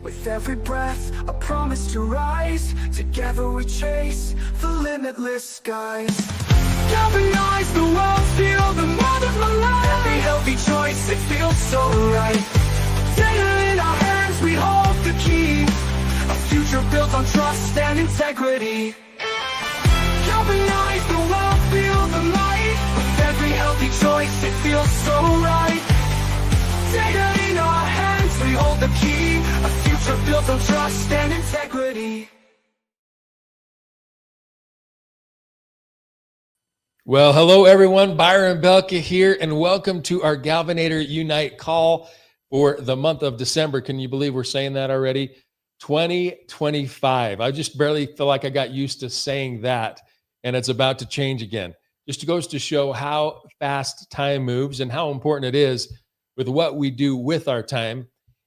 With every breath, a promise to rise. Together we chase the limitless skies. Galvanize the world, feel the mold of my life. Every healthy choice, it feels so right. Data in our hands, we hold the key. A future built on trust and integrity. Galvanize the world, feel the light. With every healthy choice, it feels so right. Data in our hands, we hold the key. A future built on trust and integrity. Well, hello everyone, Byron Belka here, and welcome to our Galvanators Unite call for the month of December. Can you believe we're saying that already? 2025. I just barely feel like I got used to saying that, and it's about to change again. Just goes to show how fast time moves and how important it is with what we do with our time.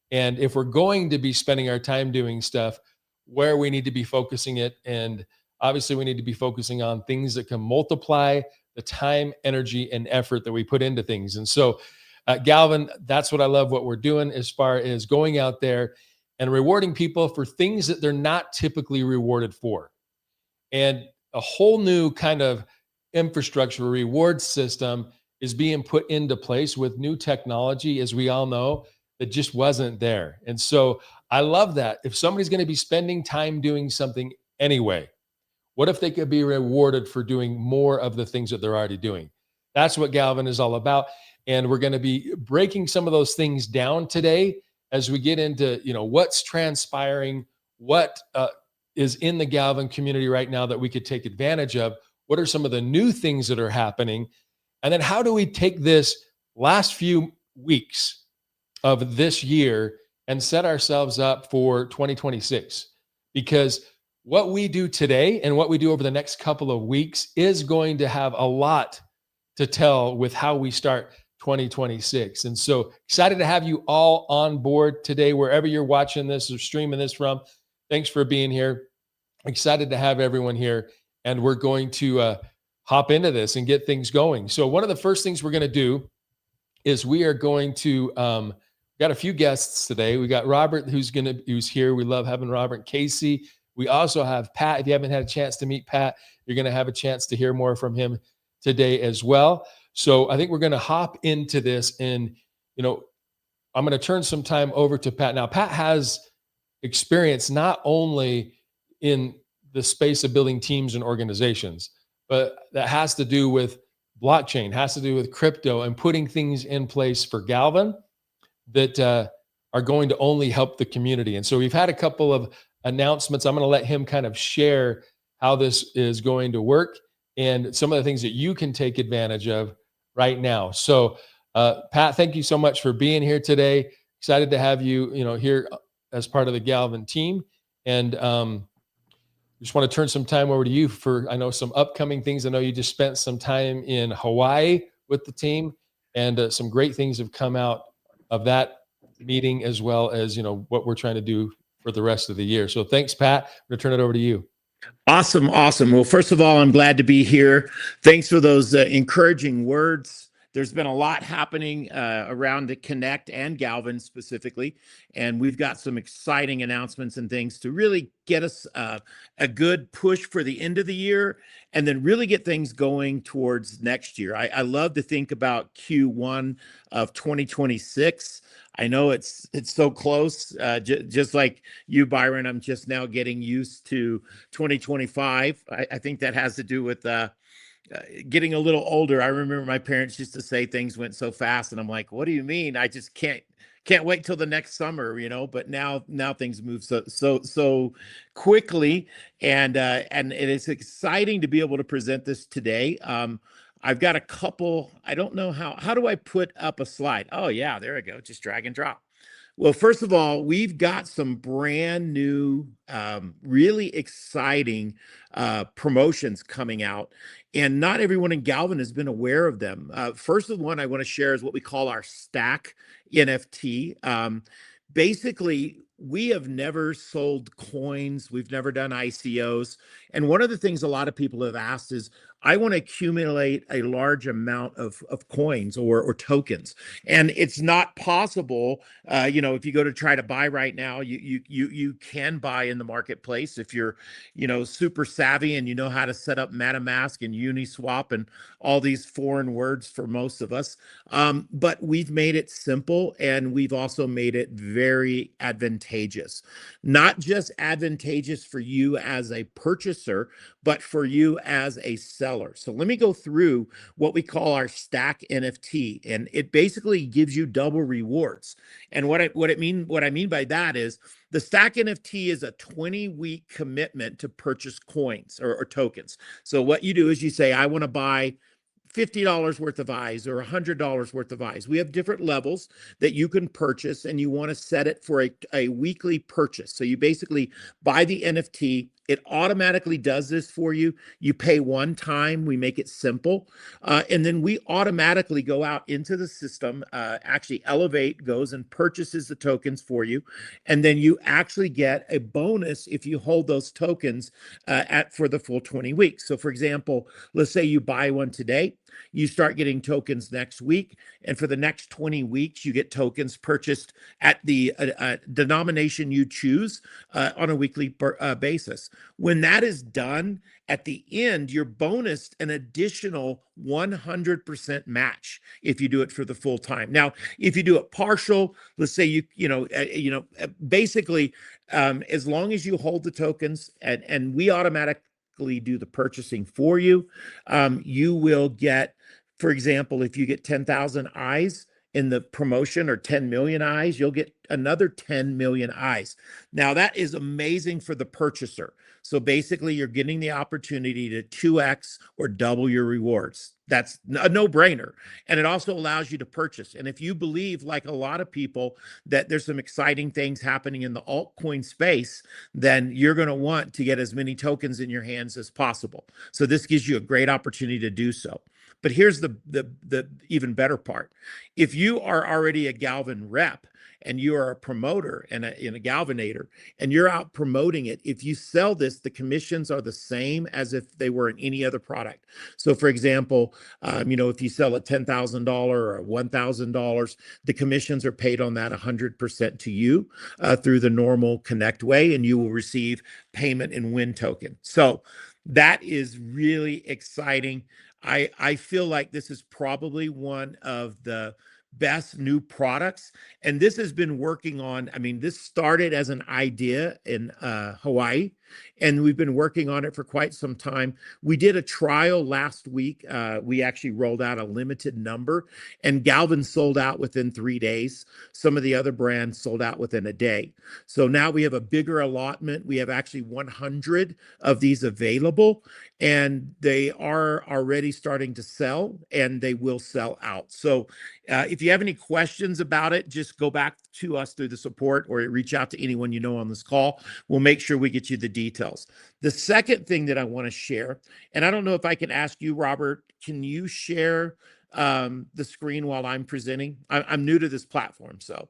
And if we're going to be spending our time doing stuff, where we need to be focusing it. And obviously, we need to be focusing on things that can multiply the time, energy, and effort that we put into things. And so, Galvan, that's what I love what we're doing as far as going out there and rewarding people for things that they're not typically rewarded for. And a whole new kind of infrastructure reward system is being put into place with new technology, as we all know, that just wasn't there. And so I love that. If somebody's going to be spending time doing something anyway, what if they could be rewarded for doing more of the things that they're already doing? That's what Galvan is all about. And we're going to be breaking some of those things down today as we get into, what's transpiring, what is in the Galvan community right now that we could take advantage of. What are some of the new things that are happening? And then how do we take this last few weeks of this year and set ourselves up for 2026? Because what we do today and what we do over the next couple of weeks is going to have a lot to tell with how we start 2026. And so excited to have you all on board today, wherever you're watching this or streaming this from. Thanks for being here. Excited to have everyone here. And we're going to hop into this and get things going. So one of the first things we're going to do is we are going to got a few guests today. We got Robert who's here. We love having Robert. Casey. We also have Pat. If you haven't had a chance to meet Pat, you're going to have a chance to hear more from him today as well. So I think we're going to hop into this, and I'm going to turn some time over to Pat. Now, Pat has experience not only in the space of building teams and organizations, but that has to do with blockchain, has to do with crypto and putting things in place for Galvan that are going to only help the community. And so we've had a couple of announcements. I'm going to let him kind of share how this is going to work and some of the things that you can take advantage of right now. So, Pat, thank you so much for being here today. Excited to have you, here as part of the Galvan team. And just want to turn some time over to you for, I know, some upcoming things. I know you just spent some time in Hawaii with the team, and some great things have come out of that meeting, as well as, what we're trying to do for the rest of the year. So thanks, Pat. I'm going to turn it over to you. Awesome. Well, first of all, I'm glad to be here. Thanks for those encouraging words. There's been a lot happening around the Connect and Galvan specifically, and we've got some exciting announcements and things to really get us a good push for the end of the year, and then really get things going towards next year. I love to think about Q1 of 2026. I know it's so close, just like you, Byron. I'm just now getting used to 2025. I think that has to do with getting a little older. I remember my parents used to say things went so fast, and I'm like, what do you mean? I just can't wait till the next summer, But now things move so quickly, and it is exciting to be able to present this today. I've got a couple. I don't know how do I put up a slide? Oh yeah, there I go. Just drag and drop. Well, first of all, we've got some brand new, really exciting promotions coming out, and not everyone in Galvan has been aware of them. First of one I want to share is what we call our Stack NFT. Basically, we have never sold coins. We've never done ICOs. And one of the things a lot of people have asked is, I want to accumulate a large amount of coins or tokens. And it's not possible, if you go to try to buy right now, you can buy in the marketplace if you're, super savvy and you know how to set up MetaMask and Uniswap and all these foreign words for most of us. But we've made it simple and we've also made it very advantageous. Not just advantageous for you as a purchaser, but for you as a seller. So let me go through what we call our stack NFT, and it basically gives you double rewards. And what I mean by that is the stack NFT is a 20-week commitment to purchase coins or tokens. So what you do is you say, I want to buy $50 worth of eyes or $100 worth of eyes. We have different levels that you can purchase, and you want to set it for a weekly purchase. So you basically buy the NFT. It automatically does this for you. You pay one time. We make it simple. And then we automatically go out into the system. Actually, Elevate goes and purchases the tokens for you. And then you actually get a bonus if you hold those tokens for the full 20 weeks. So for example, let's say you buy one today. You start getting tokens next week. And for the next 20 weeks, you get tokens purchased at the denomination you choose on a weekly basis. When that is done, at the end, you're bonused an additional 100% match if you do it for the full time. Now, if you do it partial, let's say basically, as long as you hold the tokens and we automatically do the purchasing for you, you will get, for example, if you get 10,000 eyes in the promotion or 10 million eyes, you'll get another 10 million eyes. Now that is amazing for the purchaser. So basically you're getting the opportunity to 2x or double your rewards. That's a no-brainer. And it also allows you to purchase. And if you believe, like a lot of people, that there's some exciting things happening in the altcoin space, then you're going to want to get as many tokens in your hands as possible. So this gives you a great opportunity to do so. But here's the even better part. If you are already a Galvan rep and you are a promoter and a Galvanator and you're out promoting it, if you sell this, the commissions are the same as if they were in any other product. So for example, if you sell a $10,000 or $1,000, the commissions are paid on that 100% to you through the normal Connect way, and you will receive payment in Win token. So that is really exciting. I feel like this is probably one of the best new products. And this has been working on, this started as an idea in Hawaii, and we've been working on it for quite some time. We did a trial last week. We actually rolled out a limited number, and Galvan sold out within 3 days. Some of the other brands sold out within a day. So now we have a bigger allotment. We have actually 100 of these available, and they are already starting to sell, and they will sell out. So if you have any questions about it, just go back to us through the support or reach out to anyone you know on this call. We'll make sure we get you the details. The second thing that I want to share, and I don't know if I can ask you, Robert, can you share the screen while I'm presenting? I'm new to this platform, so.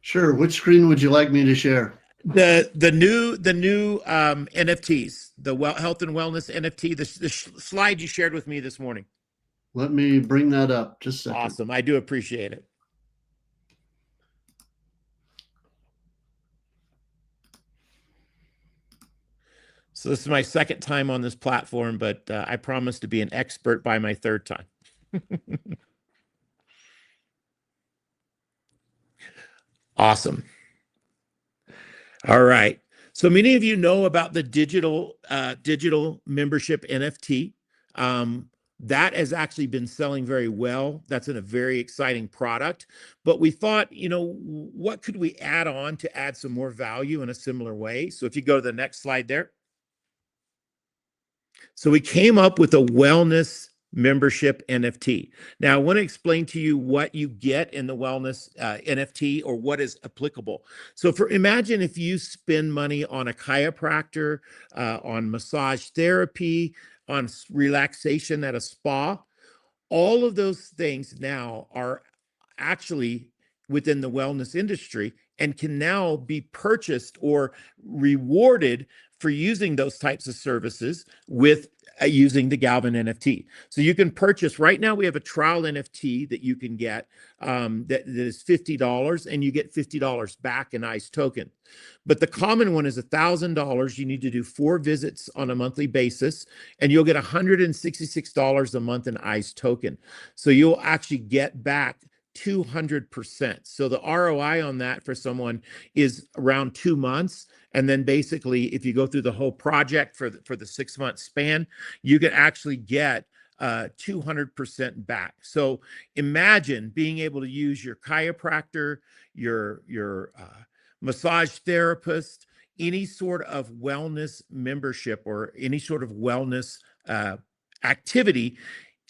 Sure. Which screen would you like me to share? The new NFTs, the health and wellness NFT, the slide you shared with me this morning. Let me bring that up. Just a second. Awesome. I do appreciate it. So this is my second time on this platform, but I promise to be an expert by my third time. Awesome. All right. So many of you know about the digital membership NFT. That has actually been selling very well. That's a very exciting product. But we thought, what could we add on to add some more value in a similar way? So if you go to the next slide there. So we came up with a wellness membership NFT. Now, I want to explain to you what you get in the wellness NFT or what is applicable. So imagine if you spend money on a chiropractor, on massage therapy, on relaxation at a spa, all of those things now are actually within the wellness industry and can now be purchased or rewarded for using those types of services with using the Galvan NFT. So you can purchase, right now we have a trial NFT that you can get that is $50, and you get $50 back in ICE token. But the common one is $1,000. You need to do 4 visits on a monthly basis, and you'll get $166 a month in ICE token. So you'll actually get back 200%. So the ROI on that for someone is around 2 months. And then basically, if you go through the whole project for the 6-month span, you can actually get 200% back. So imagine being able to use your chiropractor, your massage therapist, any sort of wellness membership or any sort of wellness activity,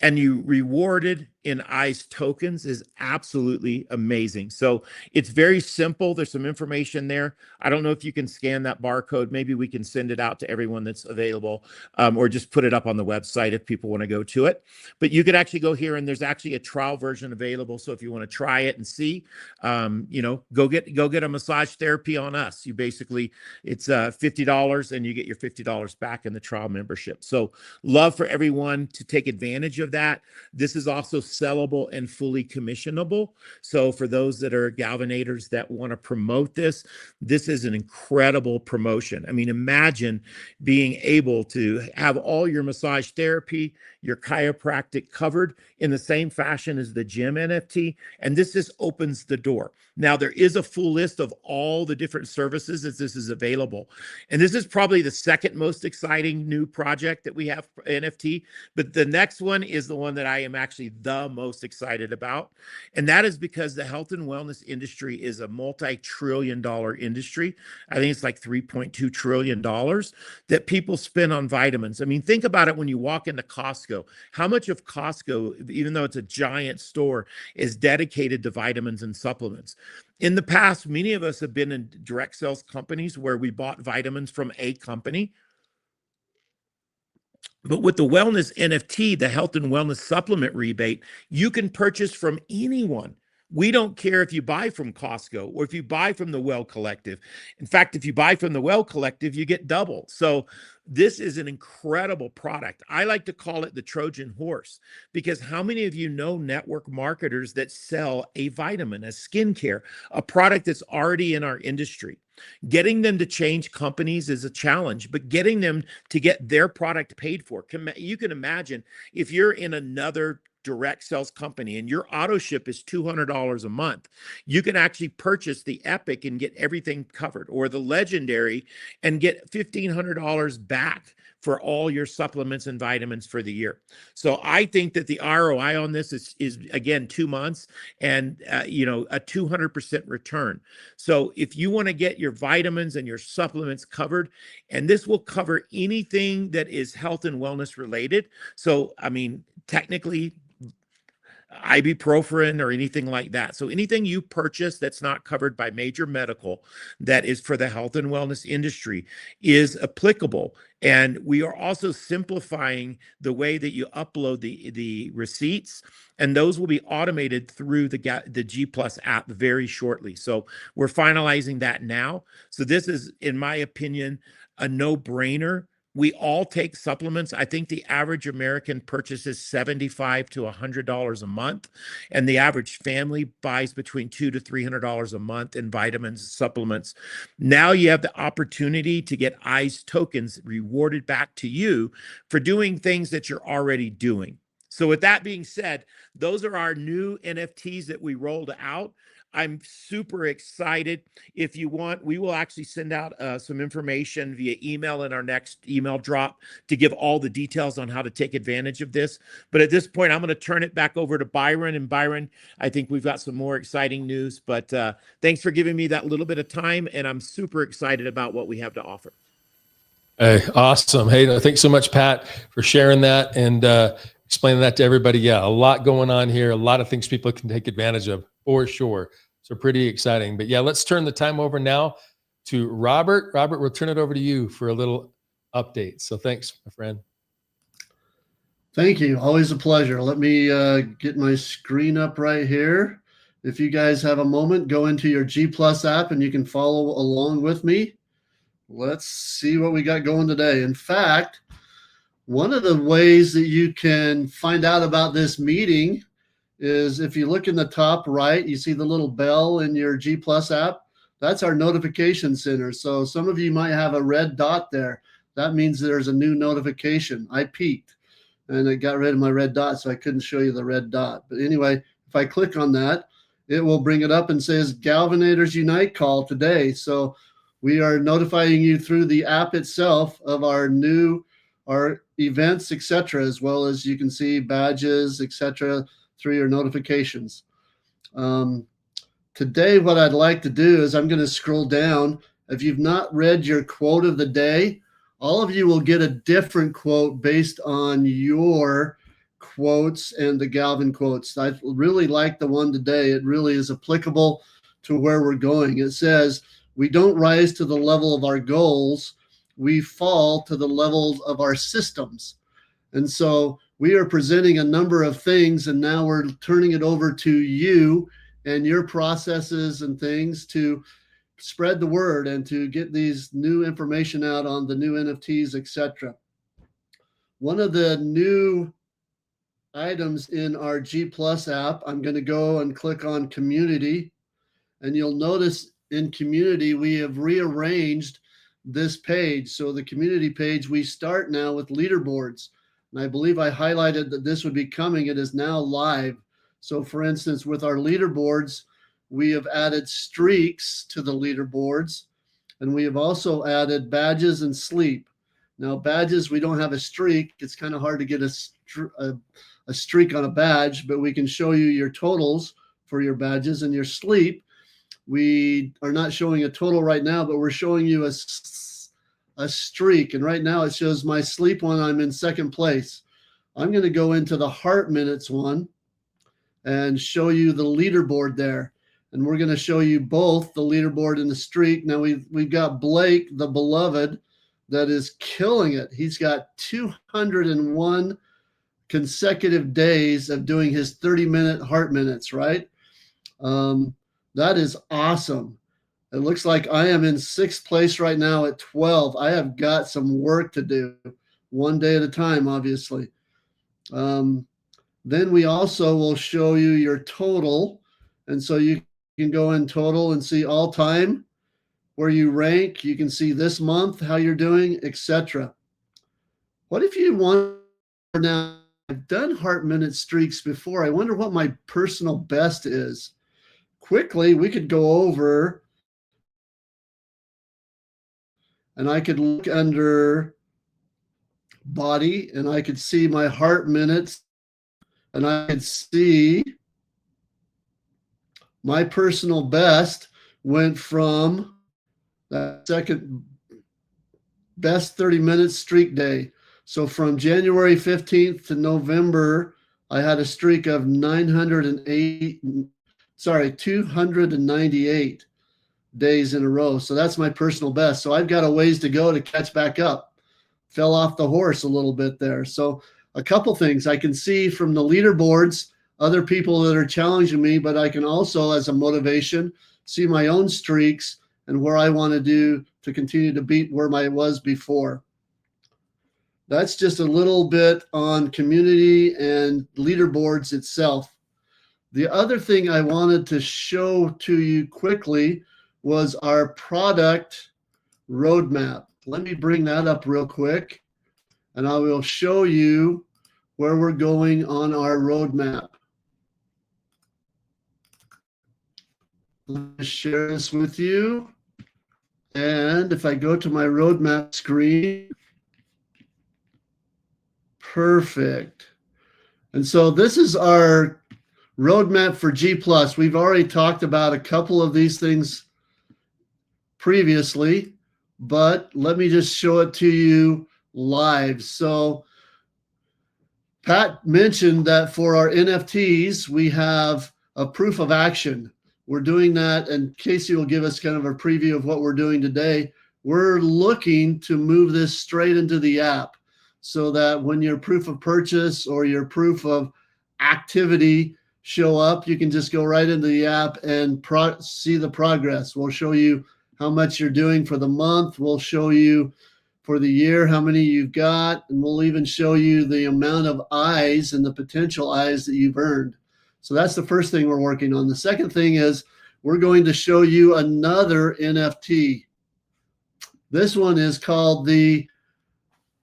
and you rewarded in ICE tokens is absolutely amazing. So it's very simple. There's some information there. I don't know if you can scan that barcode. Maybe we can send it out to everyone that's available, or just put it up on the website if people want to go to it. But you could actually go here, and there's actually a trial version available. So if you want to try it and see, go get a massage therapy on us. You basically, it's $50, and you get your $50 back in the trial membership. So love for everyone to take advantage of that. This is also sellable and fully commissionable. So for those that are Galvanators that want to promote this, this is an incredible promotion. I mean, imagine being able to have all your massage therapy, your chiropractic covered in the same fashion as the gym NFT. And this just opens the door. Now, there is a full list of all the different services as this is available. And this is probably the second most exciting new project that we have for NFT. But the next one is the one that I am actually the most excited about. And that is because the health and wellness industry is a multi-trillion-dollar industry. I think it's like $3.2 trillion that people spend on vitamins. I mean, think about it when you walk into Costco. How much of Costco, even though it's a giant store, is dedicated to vitamins and supplements? In the past, many of us have been in direct sales companies where we bought vitamins from a company. But with the wellness NFT, the health and wellness supplement rebate, you can purchase from anyone. We don't care if you buy from Costco or if you buy from the Well Collective. In fact, if you buy from the Well Collective, you get double. So this is an incredible product. I like to call it the Trojan horse, because how many of you know network marketers that sell a vitamin, a skincare, a product that's already in our industry? Getting them to change companies is a challenge, but getting them to get their product paid for. You can imagine if you're in another direct sales company and your auto ship is $200 a month, you can actually purchase the Epic and get everything covered, or the Legendary and get $1,500 back for all your supplements and vitamins for the year. So I think that the ROI on this is again 2 months and a 200% return. So if you want to get your vitamins and your supplements covered, and this will cover anything that is health and wellness related. So I mean, technically, ibuprofen or anything like that. So anything you purchase that's not covered by major medical that is for the health and wellness industry is applicable. And we are also simplifying the way that you upload the receipts, and those will be automated through the G Plus app very shortly. So we're finalizing that now. So this is, in my opinion, a no-brainer. We all take supplements. I think the average American purchases $75 to $100 a month, and the average family buys between $200 to $300 a month in vitamins and supplements. Now you have the opportunity to get ICE tokens rewarded back to you for doing things that you're already doing. So with that being said, those are our new NFTs that we rolled out. I'm super excited. If you want, we will actually send out some information via email in our next email drop to give all the details on how to take advantage of this. But at this point, I'm going to turn it back over to Byron. And Byron, I think we've got some more exciting news. But thanks for giving me that little bit of time. And I'm super excited about what we have to offer. Hey, awesome. Hey, thanks so much, Pat, for sharing that and explaining that to everybody. Yeah, a lot going on here, a lot of things people can take advantage of for sure. So pretty exciting. But yeah, let's turn the time over now to Robert. Robert, we'll turn it over to you for a little update. So thanks, my friend. Thank you. Always a pleasure. Let me get my screen up right here. If you guys have a moment, go into your G Plus app and you can follow along with me. Let's see what we got going today. In fact, one of the ways that you can find out about this meeting is if you look in the top right, you see the little bell in your G Plus app. That's our notification center. So some of you might have a red dot there. That means there's a new notification. I peeked and it got rid of my red dot, so I couldn't show you the red dot. But anyway, if I click on that, it will bring it up and says Galvanators Unite call today. So we are notifying you through the app itself of our events, etc., as well as you can see badges, etc., through your notifications. Today, what I'd like to do is I'm going to scroll down. If you've not read your quote of the day, all of you will get a different quote based on your quotes and the Galvan quotes. I really like the one today. It really is applicable to where we're going. It says, "We don't rise to the level of our goals. We fall to the level of our systems." And so we are presenting a number of things, and now we're turning it over to you and your processes and things to spread the word and to get these new information out on the new NFTs, etc. One of the new items in our G Plus app, I'm going to go and click on community, and you'll notice in community we have rearranged this page. So the community page, we start now with leaderboards, and I believe I highlighted that this would be coming. It is now live. So for instance, with our leaderboards, we have added streaks to the leaderboards, and we have also added badges and sleep. Now badges, we don't have a streak. It's kind of hard to get a streak on a badge, but we can show you your totals for your badges and your sleep. We are not showing a total right now, but we're showing you a streak. And right now it shows my sleep one. I'm in second place. I'm going to go into the heart minutes one and show you the leaderboard there. And we're going to show you both the leaderboard and the streak. Now we've got Blake, the beloved, that is killing it. He's got 201 consecutive days of doing his 30-minute heart minutes, right? That is awesome. It looks like I am in 6th place right now at 12. I have got some work to do, one day at a time, obviously. Then we also will show you your total. And so you can go in total and see all time, where you rank. You can see this month, how you're doing, etc. What if you want now? I've done heart minute streaks before. I wonder what my personal best is. Quickly, we could go over and I could look under body and I could see my heart minutes, and I could see my personal best went from that second best 30-minute streak day. So from January 15th to November, I had a streak of 298 days in a row. So that's my personal best. So I've got a ways to go to catch back up. Fell off the horse a little bit there. So a couple things I can see from the leaderboards, other people that are challenging me, but I can also, as a motivation, see my own streaks and where I want to do to continue to beat where I was before. That's just a little bit on community and leaderboards itself. The other thing I wanted to show to you quickly was our product roadmap. Let me bring that up real quick, and I will show you where we're going on our roadmap. Let me share this with you. And if I go to my roadmap screen, perfect. And so this is our roadmap for G+. We've already talked about a couple of these things previously, but let me just show it to you live. So Pat mentioned that for our NFTs, we have a proof of action. We're doing that, and Casey will give us kind of a preview of what we're doing today. We're looking to move this straight into the app so that when your proof of purchase or your proof of activity show up, you can just go right into the app and see the progress. We'll show you how much you're doing for the month. We'll show you for the year how many you've got, and we'll even show you the amount of eyes and the potential eyes that you've earned. So that's the first thing we're working on. The second thing is we're going to show you another NFT. This one is called the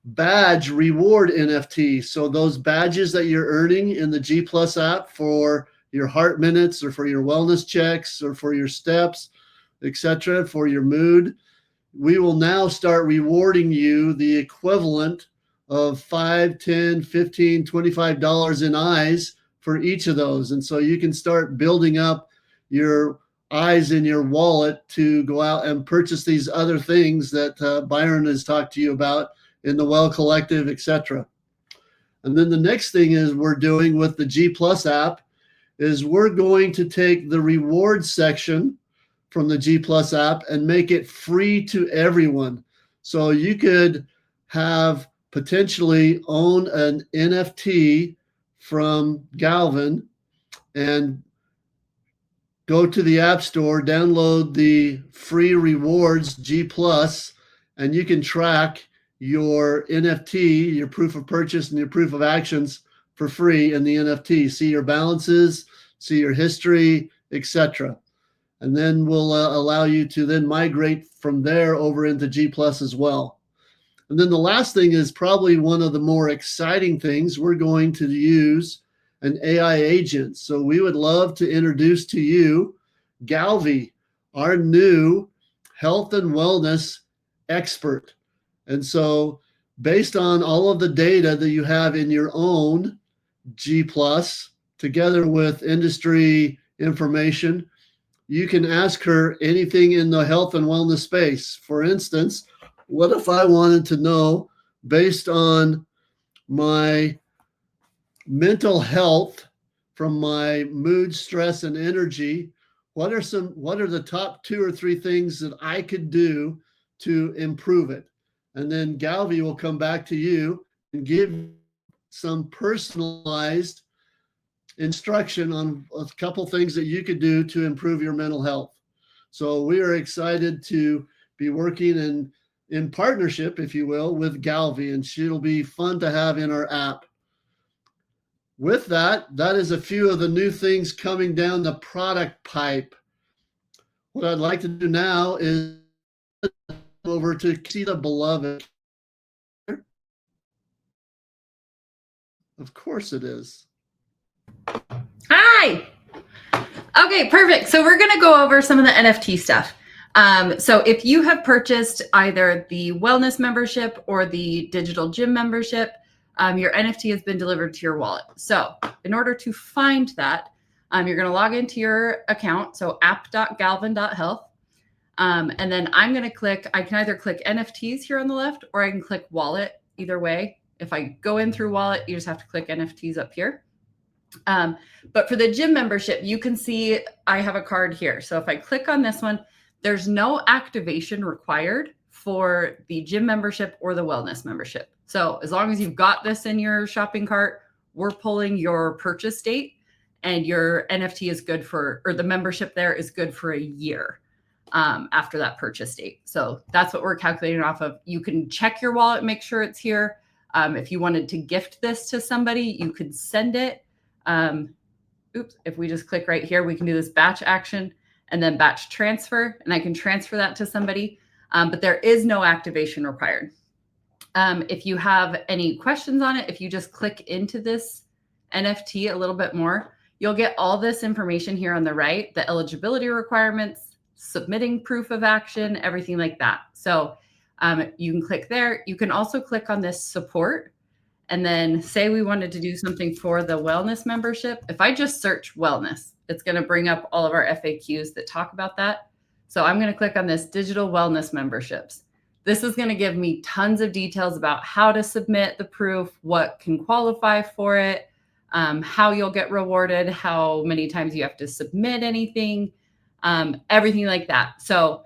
badge reward NFT. So those badges that you're earning in the G Plus app for your heart minutes or for your wellness checks or for your steps, etc., for your mood, we will now start rewarding you the equivalent of $5, $10, $15, $25 in eyes for each of those. And so you can start building up your eyes in your wallet to go out and purchase these other things that Byron has talked to you about in the Well Collective, etc. And then the next thing is we're doing with the G Plus app is we're going to take the rewards section from the G Plus app and make it free to everyone. So you could have potentially own an NFT from Galvan and go to the App Store, download the free rewards G Plus, and you can track your NFT, your proof of purchase and your proof of actions for free in the NFT. See your balances, see your history, etc. And then we'll allow you to then migrate from there over into G Plus as well. And then the last thing is probably one of the more exciting things. We're going to use an AI agent. So we would love to introduce to you Galvi, our new health and wellness expert. And so based on all of the data that you have in your own G Plus, together with industry information, you can ask her anything in the health and wellness space. For instance, what if I wanted to know, based on my mental health from my mood, stress, and energy, what are the top 2 or 3 things that I could do to improve it? And then Galvi will come back to you and give some personalized instruction on a couple things that you could do to improve your mental health. So we are excited to be working in partnership, if you will, with Galvi, and she'll be fun to have in our app. With that is a few of the new things coming down the product pipe. What I'd like to do now is over to see the beloved. Of course it is. Hi. Okay, perfect. So we're going to go over some of the NFT stuff. So if you have purchased either the wellness membership or the digital gym membership, your NFT has been delivered to your wallet. So in order to find that, you're going to log into your account. So app.galvan.health. And then I'm going to click, I can either click NFTs here on the left, or I can click wallet. Either way, if I go in through wallet, you just have to click NFTs up here. But for the gym membership, you can see I have a card here. So if I click on this one, there's no activation required for the gym membership or the wellness membership. So as long as you've got this in your shopping cart, we're pulling your purchase date, and your NFT is good for, or the membership there is good for a year after that purchase date. So that's what we're calculating off of. You can check your wallet, make sure it's here. If you wanted to gift this to somebody, you could send it. If we just click right here, we can do this batch action and then batch transfer, and I can transfer that to somebody, but there is no activation required. If you have any questions on it, if you just click into this NFT a little bit more, you'll get all this information here on the right, the eligibility requirements, submitting proof of action, everything like that. So you can click there. You can also click on this support, and then say we wanted to do something for the wellness membership. If I just search wellness, it's going to bring up all of our FAQs that talk about that. So I'm going to click on this digital wellness memberships. This is going to give me tons of details about how to submit the proof, what can qualify for it, how you'll get rewarded, how many times you have to submit anything, everything like that. So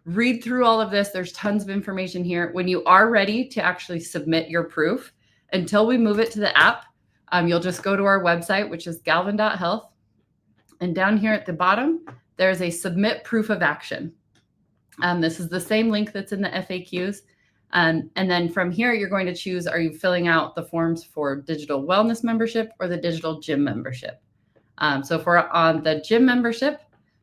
read through all of this. There's tons of information here. When you are ready to actually submit your proof, until we move it to the app, You'll just go to our website, which is galvan.health. And down here at the bottom, there's a submit proof of action. This is the same link that's in the FAQs. And then from here, you're going to choose, are you filling out the forms for digital wellness membership or the digital gym membership? So if we're on the gym membership,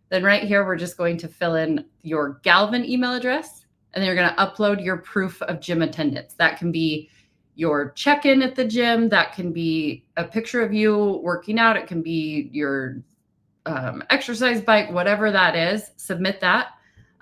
then right here, we're just going to fill in your Galvan email address, and then you're going to upload your proof of gym attendance. That can be your check-in at the gym. That can be a picture of you working out. It can be your exercise bike, whatever that is, submit that.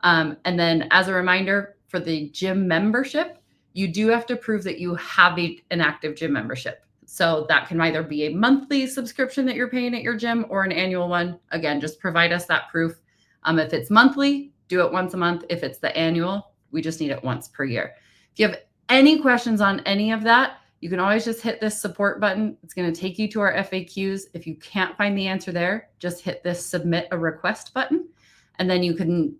And then as a reminder for the gym membership, you do have to prove that you have an active gym membership. So that can either be a monthly subscription that you're paying at your gym or an annual one. Again, just provide us that proof. If it's monthly, do it once a month. If it's the annual, we just need it once per year. If you have any questions on any of that, you can always just hit this support button. It's going to take you to our FAQs. If you can't find the answer there, just hit this submit a request button, and then you can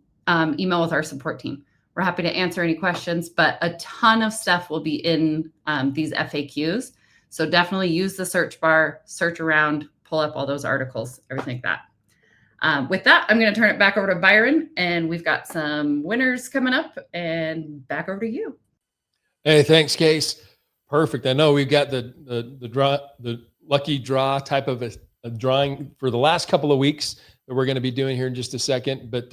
email with our support team. We're happy to answer any questions, but a ton of stuff will be in these FAQs. So definitely use the search bar, search around, pull up all those articles, everything like that. With that, I'm going to turn it back over to Byron, and we've got some winners coming up, and back over to you. Hey, thanks, Case. Perfect. I know we've got the lucky draw type of a drawing for the last couple of weeks that we're going to be doing here in just a second, but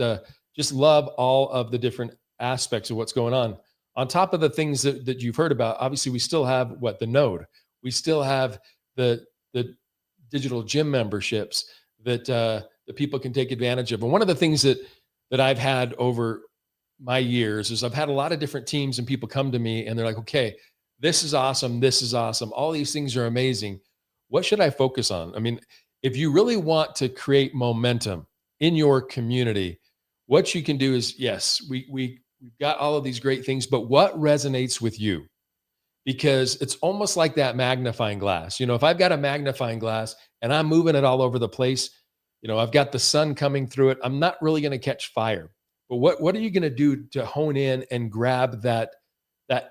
just love all of the different aspects of what's going on. On top of the things that you've heard about, obviously we still have the node. We still have the digital gym memberships that people can take advantage of. And one of the things that I've had over my years is I've had a lot of different teams and people come to me and they're like, okay, this is awesome. This is awesome. All these things are amazing. What should I focus on? I mean, if you really want to create momentum in your community, what you can do is, yes, we've got all of these great things, but what resonates with you? Because it's almost like that magnifying glass. If I've got a magnifying glass and I'm moving it all over the place, I've got the sun coming through it, I'm not really going to catch fire. But what are you going to do to hone in and grab that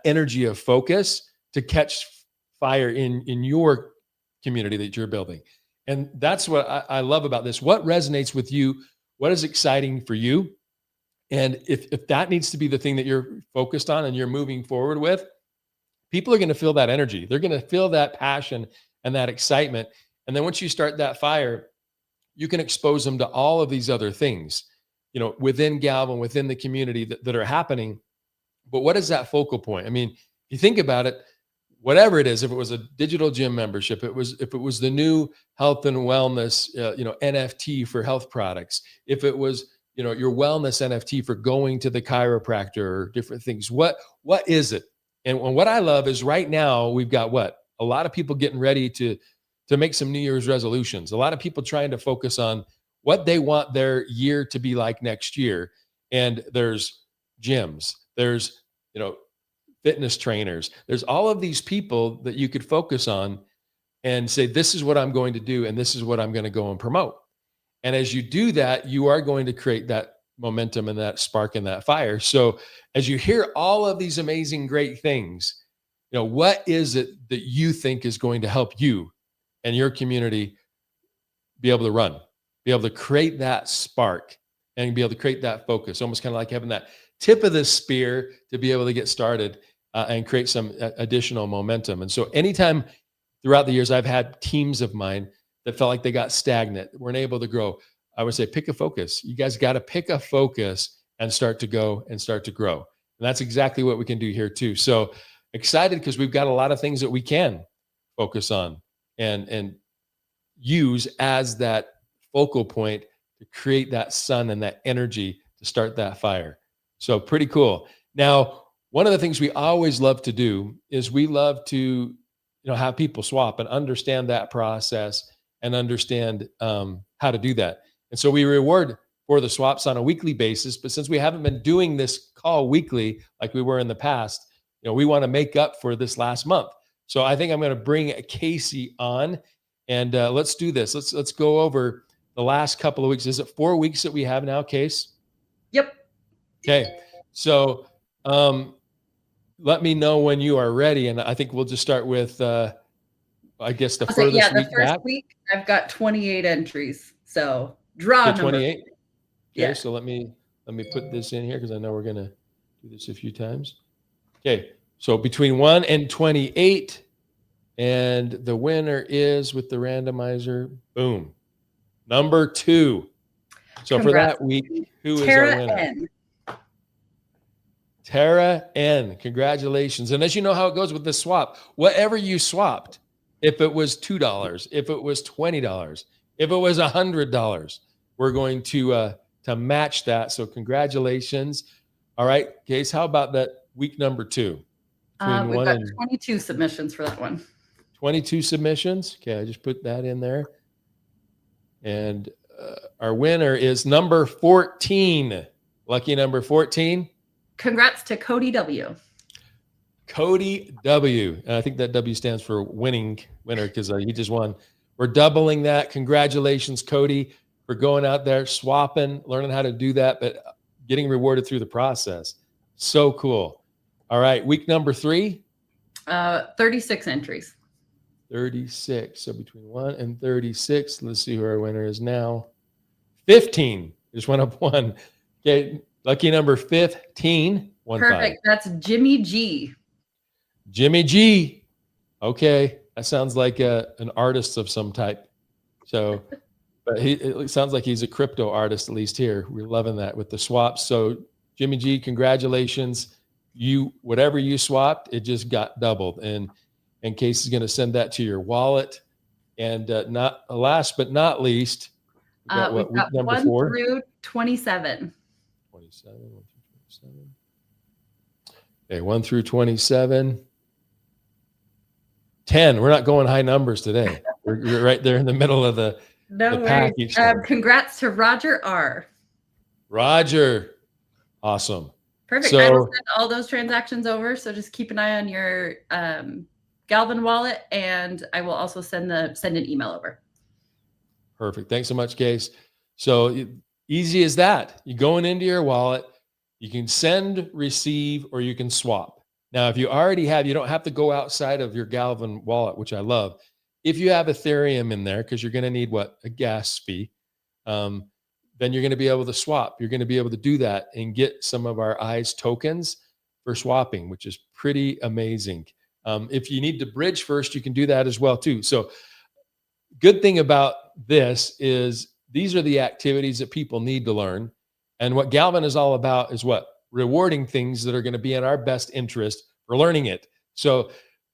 energy of focus to catch fire in your community that you're building? And that's what I love about this. What resonates with you? What is exciting for you? And if that needs to be the thing that you're focused on and you're moving forward with, people are going to feel that energy. They're going to feel that passion and that excitement. And then once you start that fire, you can expose them to all of these other things, within Galvan, within the community that are happening. But what is that focal point? I mean, if you think about it, whatever it is, if it was a digital gym membership, if it was the new health and wellness, NFT for health products, if it was, your wellness NFT for going to the chiropractor or different things, what is it? And what I love is right now we've got a lot of people getting ready to make some New Year's resolutions. A lot of people trying to focus on what they want their year to be like next year. And there's gyms, there's, fitness trainers, there's all of these people that you could focus on and say, this is what I'm going to do. And this is what I'm going to go and promote. And as you do that, you are going to create that momentum and that spark and that fire. So as you hear all of these amazing, great things, what is it that you think is going to help you and your community be able to run, be able to create that spark and be able to create that focus, almost kind of like having that tip of the spear to be able to get started and create some additional momentum. And so anytime throughout the years, I've had teams of mine that felt like they got stagnant, weren't able to grow. I would say, pick a focus. You guys got to pick a focus and start to go and start to grow. And that's exactly what we can do here too. So excited because we've got a lot of things that we can focus on and use as that focal point to create that sun and that energy to start that fire. So pretty cool. Now, one of the things we always love to do is we love to, have people swap and understand that process and understand how to do that. And so we reward for the swaps on a weekly basis. But since we haven't been doing this call weekly like we were in the past, we want to make up for this last month. So I think I'm going to bring Casey on and let's do this. Let's go over the last couple of weeks. Is it 4 weeks that we have now, Case? Yep. Okay. So let me know when you are ready. And I think we'll just start with I guess the I'll say, yeah, furthest the week first back. week I've got 28 entries. So draw Okay, number. 28. Okay, Yeah. so let me put this in here because I know we're gonna do this a few times. Okay, so between 1 and 28, and the winner is with the randomizer. Boom, number 2. So for Congrats. that week, who is our Tara winner? N. Tara N. Congratulations. And as you know how it goes with this swap, whatever you swapped, if it was $2, if it was $20, if it was $100, we're going to match that. So congratulations. All right, Case, how about that week number 2? Between We've 1 got and 22 submissions for that one. 22 submissions. Okay, I just put that in there. And our winner is number 14. Lucky number 14. Congrats to Cody W. Cody W. And I think that W stands for winner because he just won. We're doubling that. Congratulations, Cody, for going out there, swapping, learning how to do that, but getting rewarded through the process. So cool. All right, week number 3. 36 entries. 36. So between 1 and 36, let's see who our winner is now. 15. Just went up 1. Okay, lucky number 15. Perfect. That's Jimmy G. Jimmy G. Okay, that sounds like an artist of some type. So, but it sounds like he's a crypto artist, at least here. We're loving that with the swaps. So, Jimmy G, congratulations. Whatever you swapped, it just got doubled. And Case is going to send that to your wallet. And not last but not least, we've got week number 1 4 through 27. 27, 1 through 27. Okay, 1 through 27. 10. We're not going high numbers today. We're right there in the middle of the package. Congrats to Roger R. Roger. Awesome. Perfect. So, I will send all those transactions over. So just keep an eye on your Galvan wallet, and I will also send an email over. Perfect. Thanks so much, Case. So easy as that. You're going into your wallet. You can send, receive, or you can swap. Now, if you already have, you don't have to go outside of your Galvan wallet, which I love. If you have Ethereum in there, because you're going to need a gas fee, then you're going to be able to swap. You're going to be able to do that and get some of our EYES tokens for swapping, which is pretty amazing. If you need to bridge first, you can do that as well too. So good thing about this is these are the activities that people need to learn. And what Galvan is all about is what? Rewarding things that are going to be in our best interest for learning it. So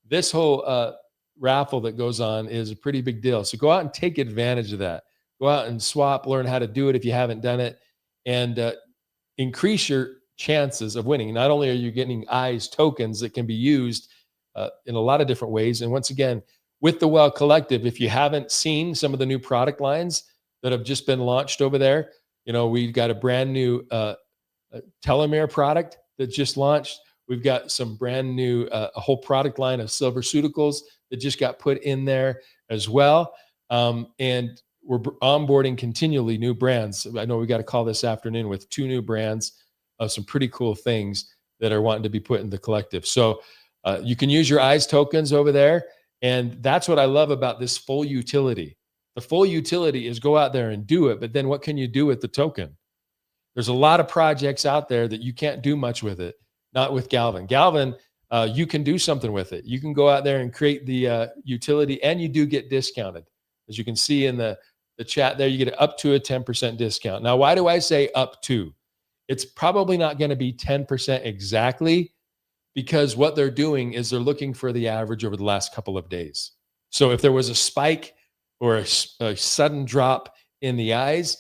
this whole raffle that goes on is a pretty big deal. So go out and take advantage of that. Go out and swap, learn how to do it if you haven't done it, and increase your chances of winning. Not only are you getting EYES tokens that can be used in a lot of different ways. And once again, with the Well Collective, if you haven't seen some of the new product lines that have just been launched over there, we've got a brand new telomere product that just launched. We've got some brand new, a whole product line of SilverCeuticals that just got put in there as well. And we're onboarding continually new brands. I know we got a call this afternoon with 2 new brands of some pretty cool things that are wanting to be put in the collective. So you can use your EYES tokens over there. And that's what I love about this full utility. The full utility is go out there and do it. But then what can you do with the token? There's a lot of projects out there that you can't do much with it. Not with Galvan. Galvan, you can do something with it. You can go out there and create the utility, and you do get discounted. As you can see in the chat there, you get up to a 10% discount. Now, why do I say up to? It's probably not going to be 10% exactly, because what they're doing is they're looking for the average over the last couple of days. So if there was a spike or a sudden drop in the EYES,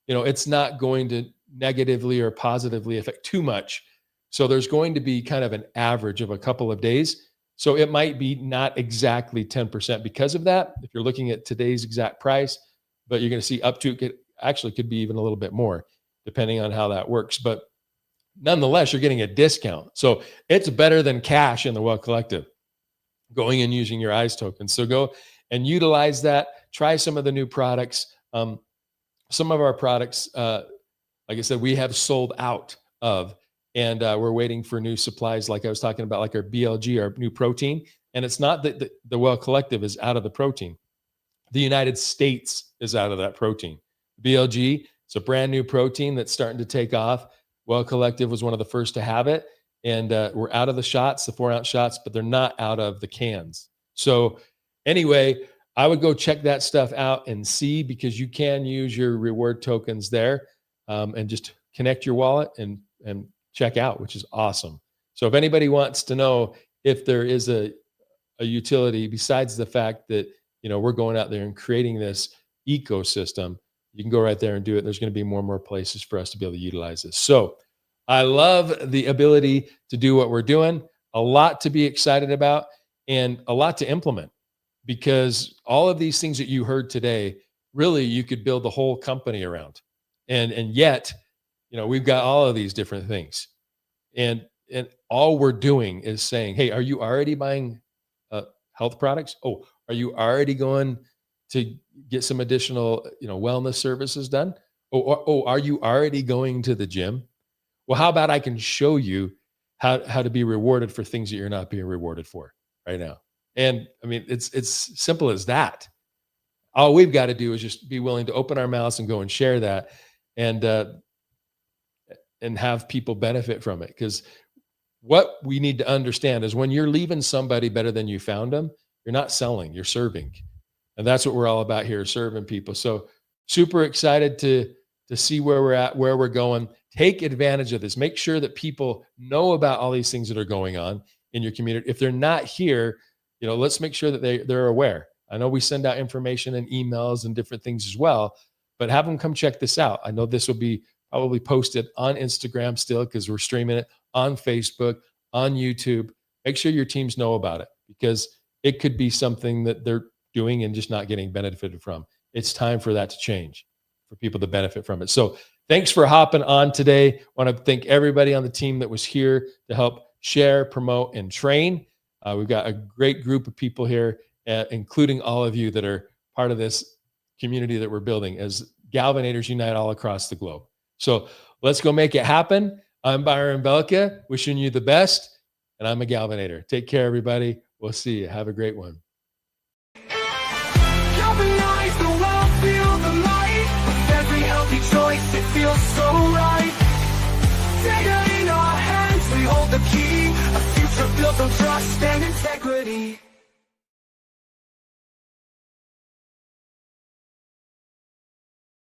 it's not going to negatively or positively affect too much. So there's going to be kind of an average of a couple of days. So it might be not exactly 10% because of that, if you're looking at today's exact price, but you're going to see up to, could be even a little bit more, depending on how that works. But nonetheless, you're getting a discount. So it's better than cash in the Well Collective, going and using your EYES tokens. So go and utilize that. Try some of the new products. Some of our products, like I said, we have sold out of. And we're waiting for new supplies, like I was talking about, like our BLG, our new protein. And it's not that the Well Collective is out of the protein. The United States is out of that protein. BLG, it's a brand new protein that's starting to take off. Well Collective was one of the first to have it. And we're out of the shots, the 4-ounce shots, but they're not out of the cans. So anyway, I would go check that stuff out and see, because you can use your reward tokens there, and just connect your wallet and check out, which is awesome. So if anybody wants to know if there is a utility besides the fact that, we're going out there and creating this ecosystem, you can go right there and do it. There's going to be more and more places for us to be able to utilize this. So I love the ability to do what we're doing, a lot to be excited about and a lot to implement, because all of these things that you heard today, really you could build the whole company around. And yet, we've got all of these different things. And all we're doing is saying, hey, are you already buying health products? Oh, are you already going to get some additional, wellness services done? Oh, are you already going to the gym? Well, how about I can show you how to be rewarded for things that you're not being rewarded for right now? And I mean, it's simple as that. All we've got to do is just be willing to open our mouths and go and share that, and have people benefit from it. Because what we need to understand is, when you're leaving somebody better than you found them, you're not selling, you're serving. And that's what we're all about here, serving people. So super excited to see where we're at, where we're going. Take advantage of this. Make sure that people know about all these things that are going on in your community. If they're not here, let's make sure that they're aware. I know we send out information and emails and different things as well, but have them come check this out. I know this will be probably posted on Instagram still, because we're streaming it on Facebook, on YouTube. Make sure your teams know about it, because it could be something that they're doing and just not getting benefited from. It's time for that to change, for people to benefit from it. So thanks for hopping on today. I want to thank everybody on the team that was here to help share, promote, and train. We've got a great group of people here, including all of you that are part of this community that we're building as Galvanators Unite all across the globe. So let's go make it happen. I'm Byron Belka, wishing you the best, and I'm a Galvanator. Take care, everybody. We'll see you. Have a great one. Galvanize the world, feel the light. With every healthy choice, it feels so right. Data in our hands, we hold the key. A future built on trust